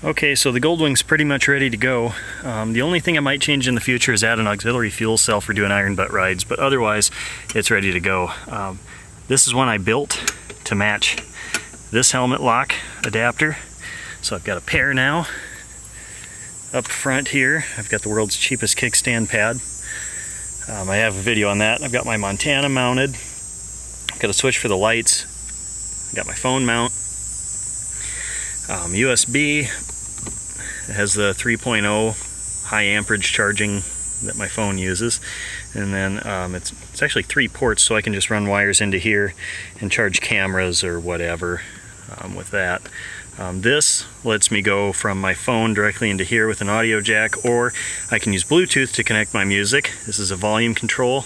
Okay, so the Goldwing's pretty much ready to go. The only thing I might change in the future is add an auxiliary fuel cell for doing iron butt rides, but otherwise it's ready to go. This is one I built to match this helmet lock adapter. So I've got a pair now. Up front here, I've got the world's cheapest kickstand pad. I have a video on that. I've got my Montana mounted. I've got a switch for the lights. I've got my phone mount. USB. It has the 3.0 high amperage charging that my phone uses, and then it's actually 3 ports, so I can just run wires into here and charge cameras or whatever with that. This lets me go from my phone directly into here with an audio jack, or I can use Bluetooth to connect my music. This is a volume control,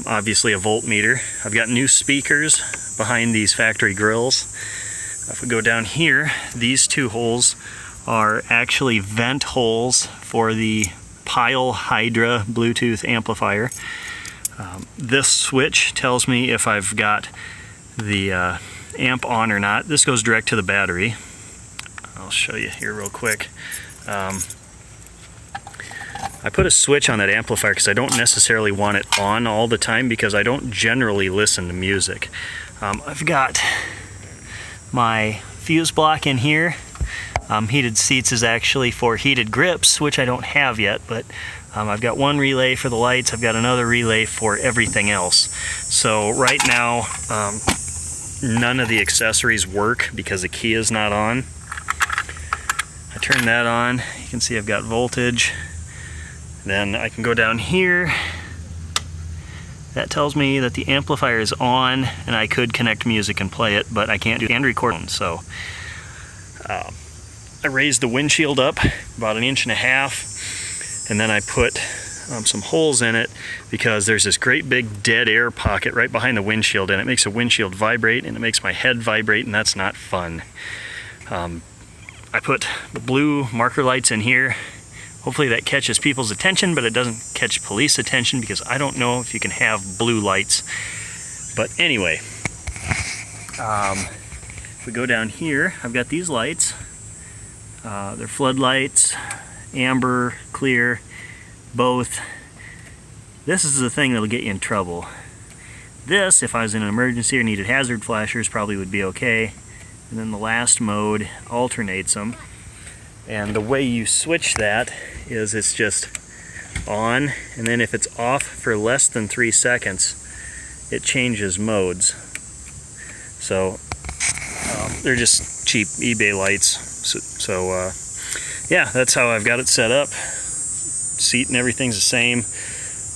obviously a voltmeter. I've got new speakers behind these factory grills. If we go down here, these 2 holes are actually vent holes for the Pile Hydra Bluetooth amplifier. This switch tells me if I've got the amp on or not. This goes direct to the battery. I'll show you here real quick. I put a switch on that amplifier because I don't necessarily want it on all the time, because I don't generally listen to music. I've got my fuse block in here. Heated seats is actually for heated grips, which I don't have yet, but I've got one relay for the lights. I've got another relay for everything else. So right now, none of the accessories work because the key is not on. I turn that on. You can see I've got voltage. Then I can go down here. That tells me that the amplifier is on, and I could connect music and play it, but I can't do and record. So I raised the windshield up about 1.5 inches, and then I put some holes in it because there's this great big dead air pocket right behind the windshield, and it makes the windshield vibrate and it makes my head vibrate, and that's not fun. I put the blue marker lights in here. Hopefully that catches people's attention, but it doesn't catch police attention because I don't know if you can have blue lights. But anyway, if we go down here, I've got these lights. They're floodlights, amber, clear, both. This is the thing that'll get you in trouble. This, if I was in an emergency or needed hazard flashers, probably would be okay. And then the last mode alternates them. And the way you switch that is it's just on, and then if it's off for less than 3 seconds, it changes modes. So they're just cheap eBay lights. So yeah, that's how I've got it set up. Seat and everything's the same.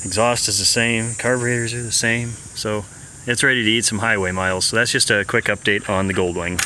Exhaust is the same. Carburetors are the same. So it's ready to eat some highway miles. So that's just a quick update on the Goldwing.